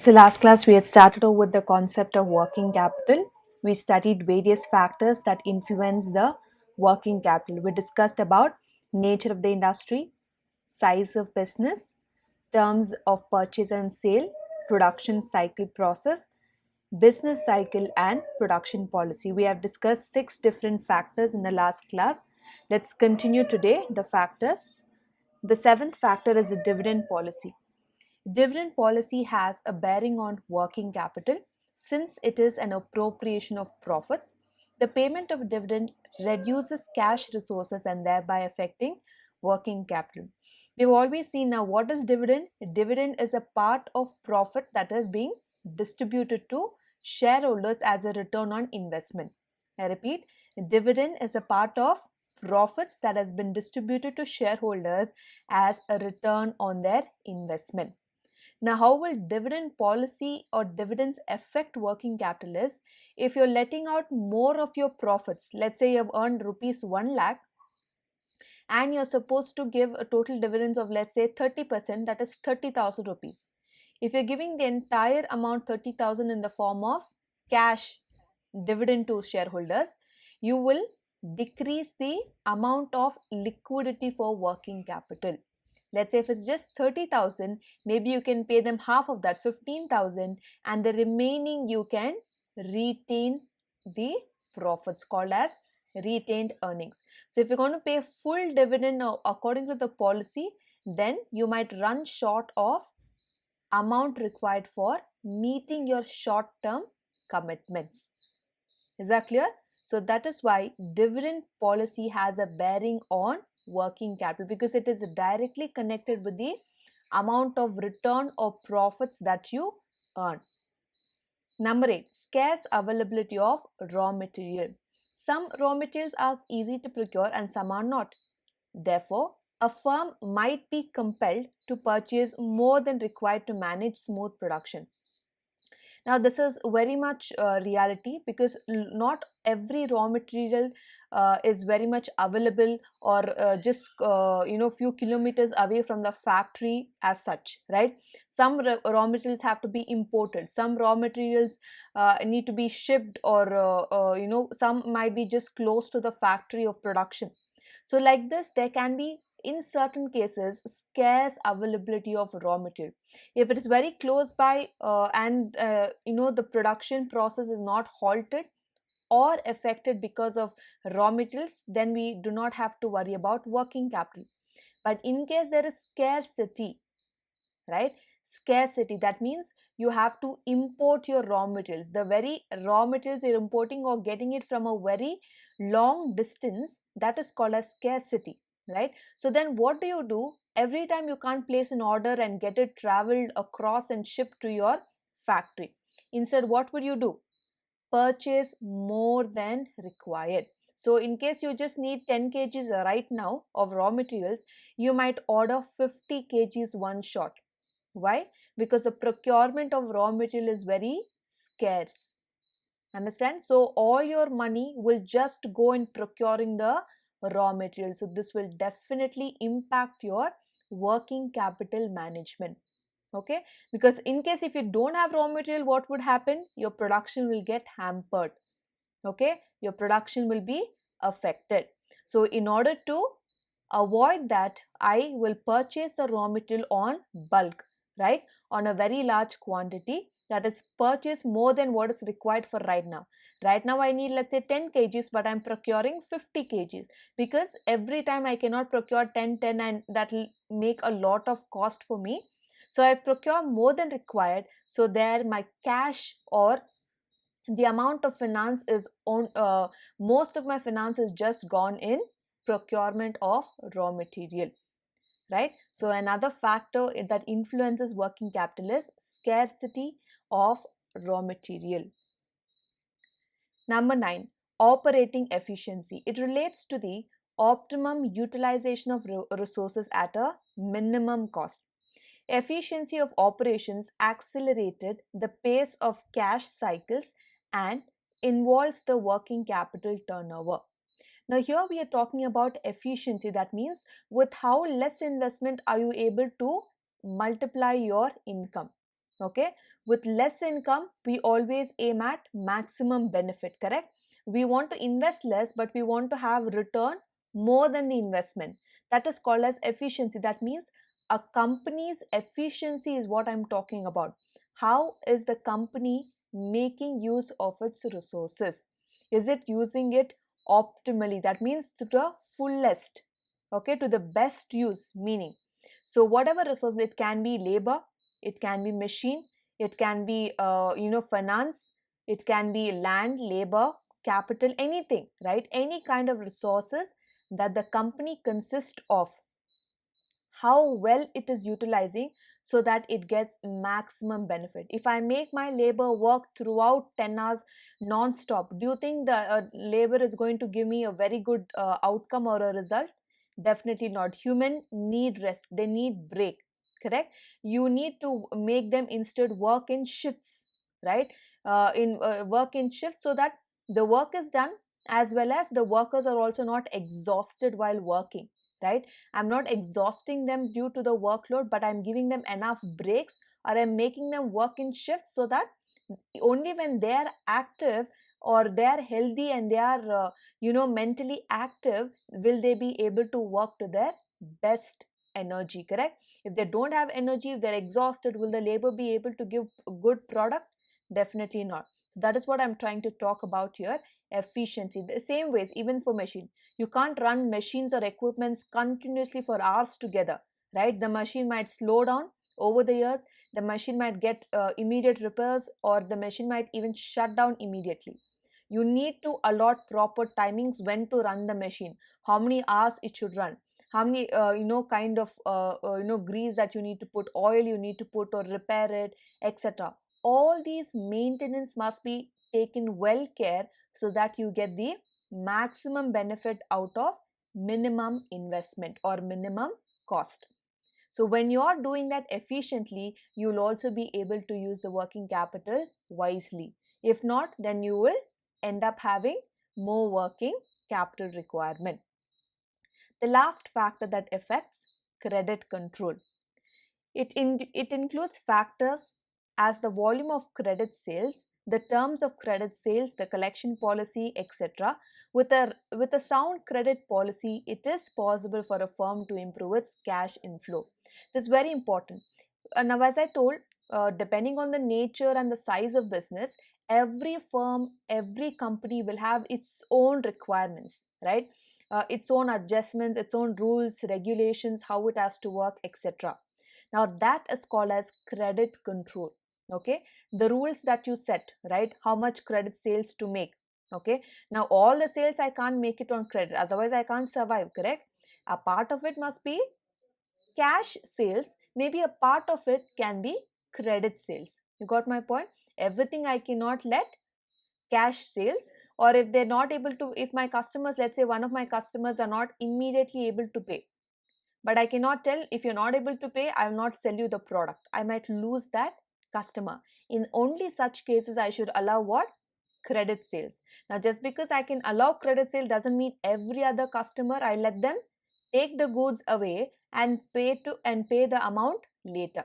So, last class we had started off with the concept of working capital. We studied various factors that influence the working capital. We discussed about nature of the industry, size of business, terms of purchase and sale, production cycle process, business cycle, and production policy. We have discussed 6 different factors in the last class. Let's continue today the factors. The seventh factor is the dividend policy. Dividend policy has a bearing on working capital since it is an appropriation of profits. The payment of dividend reduces cash resources and thereby affecting working capital. We've always seen now what is dividend? Dividend is a part of profit that is being distributed to shareholders as a return on investment. I repeat, dividend is a part of profits that has been distributed to shareholders as a return on their investment. Now, how will dividend policy or dividends affect working capital is if you're letting out more of your profits, let's say you have earned rupees 1 lakh and you're supposed to give a total dividends of let's say 30%, that is 30,000 rupees. If you're giving the entire amount 30,000 in the form of cash dividend to shareholders, you will decrease the amount of liquidity for working capital. Let's say if it's just 30,000, maybe you can pay them half of that, 15,000, and the remaining you can retain the profits called as retained earnings. So if you're going to pay full dividend according to the policy, then you might run short of amount required for meeting your short-term commitments. Is that clear? So that is why dividend policy has a bearing on working capital because it is directly connected with the amount of return or profits that you earn. Number 8, scarce availability of raw material. Some raw materials are easy to procure and some are not. Therefore, a firm might be compelled to purchase more than required to manage smooth production. Now, this is very much reality because not every raw material is very much available or just few kilometers away from the factory as such, right? Some raw materials have to be imported. Some raw materials need to be shipped, or some might be just close to the factory of production. So, like this, there can be in certain cases scarce availability of raw material. If it is very close by and the production process is not halted or affected because of raw materials, then we do not have to worry about working capital. But in case there is scarcity, right? Scarcity, that means you have to import your raw materials. The very raw materials you're importing or getting it from a very long distance, that is called as scarcity, right? So then what do? Every time you can't place an order and get it traveled across and shipped to your factory. Instead, what would you do? Purchase more than required. So in case you just need 10 kgs right now of raw materials, you might order 50 kgs one shot. Why? Because the procurement of raw material is very scarce. Understand? So all your money will just go in procuring the raw material. So this will definitely impact your working capital management. Okay, because in case if you don't have raw material, what would happen? Your production will get hampered. Okay, your production will be affected. So in order to avoid that, I will purchase the raw material on bulk, right? On a very large quantity, that is purchase more than what is required for right now. Right now I need let's say 10 kgs, but I'm procuring 50 kgs because every time I cannot procure 10 and that will make a lot of cost for me. So I procure more than required. So there my cash or the amount of finance is on most of my finance is just gone in procurement of raw material, right? So another factor that influences working capital is scarcity of raw material. Number 9, operating efficiency. It relates to the optimum utilization of resources at a minimum cost. Efficiency of operations accelerated the pace of cash cycles and involves the working capital turnover. Now here we are talking about efficiency. That means with how less investment are you able to multiply your income. Okay, with less income we always aim at maximum benefit, correct? We want to invest less but we want to have return more than the investment. That is called as efficiency. That means a company's efficiency is what I'm talking about. How is the company making use of its resources? Is it using it optimally? That means to the fullest, okay, to the best use, meaning, so whatever resource, it can be labor, it can be machine, it can be finance, it can be land, labor, capital, anything, right? Any kind of resources that the company consists of, how well it is utilizing so that it gets maximum benefit. If I make my labor work throughout 10 hours non-stop, do you think the labor is going to give me a very good outcome or a result? Definitely not. Human need rest, they need break, correct? You need to make them instead work in shifts, right? In Work in shifts so that the work is done, as well as the workers are also not exhausted while working, right? I'm not exhausting them due to the workload, but I'm giving them enough breaks, or I'm making them work in shifts so that only when they are active or they are healthy and they are mentally active will they be able to work to their best energy, correct? If they don't have energy, if they're exhausted, will the labor be able to give a good product? Definitely not. So that is what I'm trying to talk about here. Efficiency. The same ways, even for machine, you can't run machines or equipments continuously for hours together, right? The machine might slow down over the years, the machine might get immediate repairs, or the machine might even shut down immediately. You need to allot proper timings when to run the machine, how many hours it should run, how many kind of grease that you need to put, oil you need to put or repair it, etc. All these maintenance must be taken well care so that you get the maximum benefit out of minimum investment or minimum cost. So when you are doing that efficiently, you will also be able to use the working capital wisely. If not, then you will end up having more working capital requirement. The last factor that affects credit control. It includes factors as the volume of credit sales, the terms of credit sales, the collection policy, etc. With a sound credit policy, it is possible for a firm to improve its cash inflow. This is very important. Now, as I told, depending on the nature and the size of business, every firm, every company will have its own requirements, right? Its own adjustments, its own rules, regulations, how it has to work, etc. Now that is called as credit control. Okay, the rules that you set, right? How much credit sales to make. Okay, now all the sales I can't make it on credit, otherwise I can't survive, correct? A part of it must be cash sales, maybe a part of it can be credit sales. You got my point? Everything I cannot let cash sales, or if they're not able to, if my customers, let's say one of my customers are not immediately able to pay, but I cannot tell, if you're not able to pay, I will not sell you the product, I might lose that customer. In only such cases I should allow what? Credit sales. Now just because I can allow credit sale doesn't mean every other customer I let them take the goods away and pay the amount later.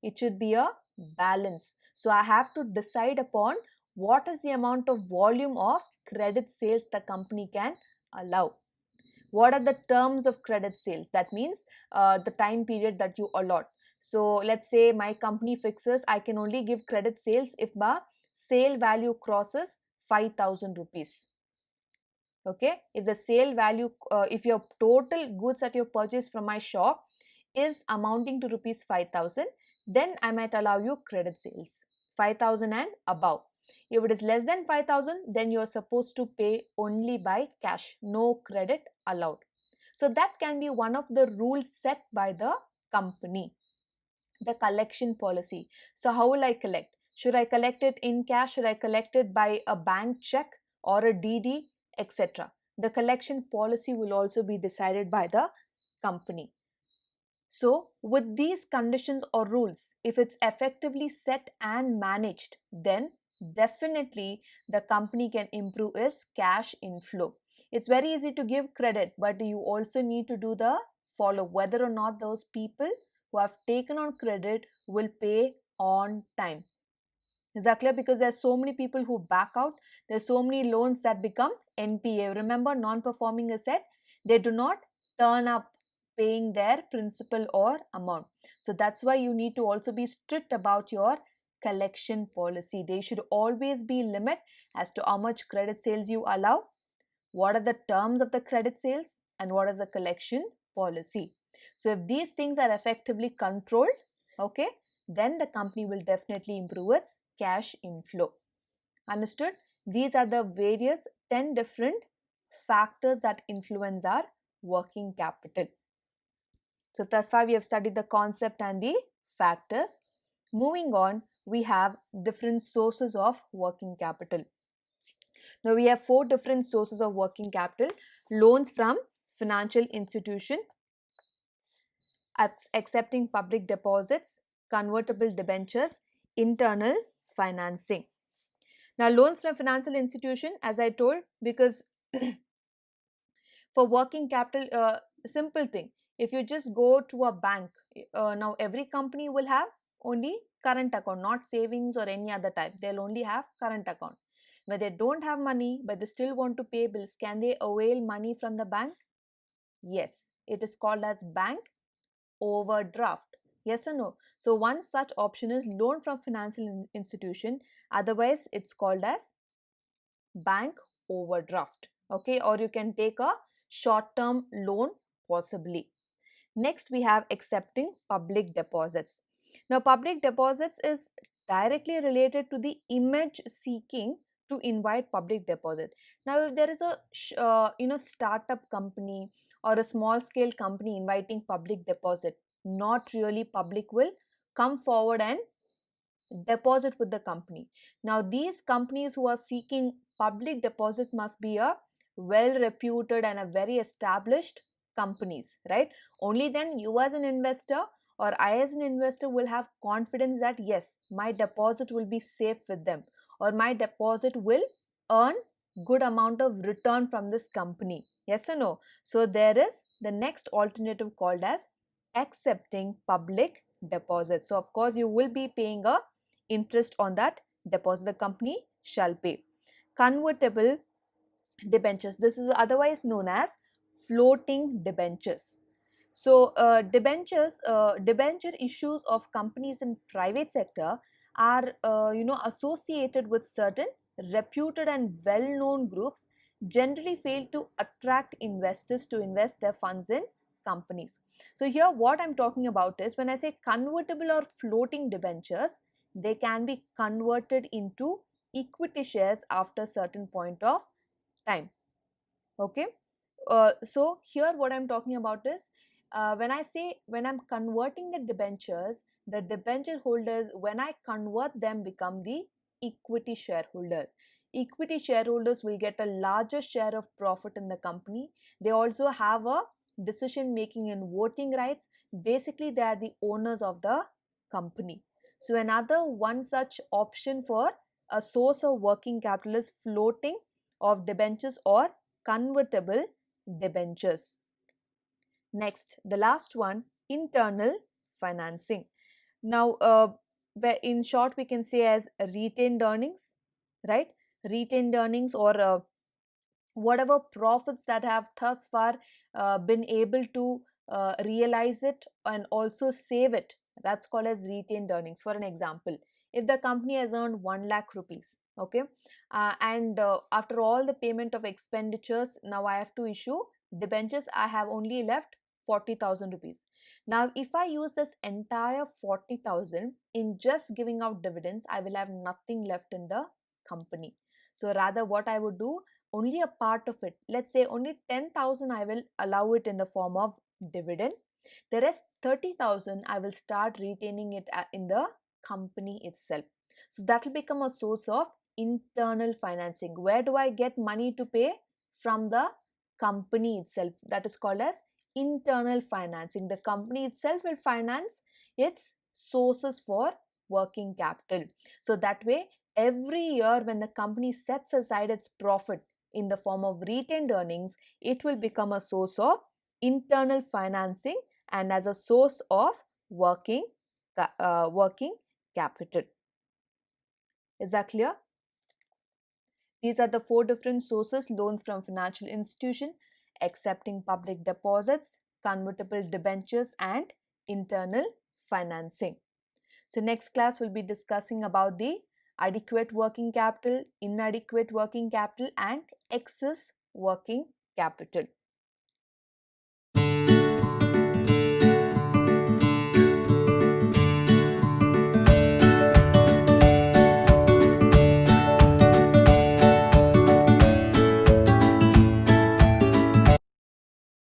It should be a balance. So I have to decide upon what is the amount of volume of credit sales the company can allow. What are the terms of credit sales? That means the time period that you allot. So let's say my company fixes I can only give credit sales if the sale value crosses 5,000 rupees. Okay, if the sale value, if your total goods that you purchased from my shop is amounting to rupees 5,000, then I might allow you credit sales 5,000 and above. If it is less than 5,000, then you are supposed to pay only by cash, no credit allowed. So that can be one of the rules set by the company. The collection policy. So how will I collect? Should I collect it in cash? Should I collect it by a bank check or a DD, etc.? The collection policy will also be decided by the company. So with these conditions or rules, if it's effectively set and managed, then definitely the company can improve its cash inflow. It's very easy to give credit, but you also need to do the follow, whether or not those people who have taken on credit will pay on time. Is that clear? Because there's so many people who back out. There's so many loans that become NPA. Remember, non-performing asset, they do not turn up paying their principal or amount. So that's why you need to also be strict about your collection policy. There should always be limit as to how much credit sales you allow, what are the terms of the credit sales, and what is the collection policy. So if these things are effectively controlled, okay, then the company will definitely improve its cash inflow. Understood? These are the various 10 different factors that influence our working capital. So thus far we have studied the concept and the factors. Moving on, we have different sources of working capital. Now we have 4 different sources of working capital: loans from financial institution, accepting public deposits, convertible debentures, internal financing. Now loans from financial institution, as I told, because for working capital, simple thing, if you just go to a bank, now every company will have only current account, not savings or any other type. They'll only have current account. Where they don't have money but they still want to pay bills, can they avail money from the bank? Yes, it is called as bank overdraft. Yes or no? So one such option is loan from financial institution, otherwise it's called as bank overdraft. Okay, or you can take a short term loan possibly. Next, we have accepting public deposits. Now public deposits is directly related to the image seeking to invite public deposit. Now if there is a startup company or a small scale company inviting public deposit, not really public will come forward and deposit with the company. Now these companies who are seeking public deposit must be a well reputed and a very established companies, right? Only then you as an investor or I as an investor will have confidence that yes, my deposit will be safe with them, or my deposit will earn good amount of return from this company. Yes or no? So there is the next alternative called as accepting public deposit. So of course you will be paying a interest on that deposit the company shall pay. Convertible debentures, this is otherwise known as floating debentures. So debenture issues of companies in private sector are associated with certain reputed and well known groups, generally fail to attract investors to invest their funds in companies. So here what I'm talking about is, when I say convertible or floating debentures, they can be converted into equity shares after certain point of time. Okay, so here what I'm talking about is, when I'm converting the debenture holders, when I convert them, become the equity shareholders. Equity shareholders will get a larger share of profit in the company. They also have a decision making and voting rights. Basically they are the owners of the company. So another one such option for a source of working capital is floating of debentures or convertible debentures. Next, the last one, internal financing. Now, in short, we can say as retained earnings, right? Retained earnings, or whatever profits that have thus far been able to realize it and also save it, that's called as retained earnings. For an example, if the company has earned 1 lakh rupees, okay, and after all the payment of expenditures, now I have to issue debentures, I have only left 40,000 rupees. Now if I use this entire 40,000 in just giving out dividends, I will have nothing left in the company. So rather what I would do, only a part of it, let's say only 10,000, I will allow it in the form of dividend. The rest 30,000 I will start retaining it in the company itself. So that will become a source of internal financing. Where do I get money to pay? From the company itself. That is called as internal financing. The company itself will finance its sources for working capital. So that way, every year when the company sets aside its profit in the form of retained earnings, it will become a source of internal financing and as a source of working capital. Is that clear? These are the four different sources: loans from financial institution, accepting public deposits, convertible debentures, and internal financing. So next class we'll be discussing about the adequate working capital, inadequate working capital, and excess working capital.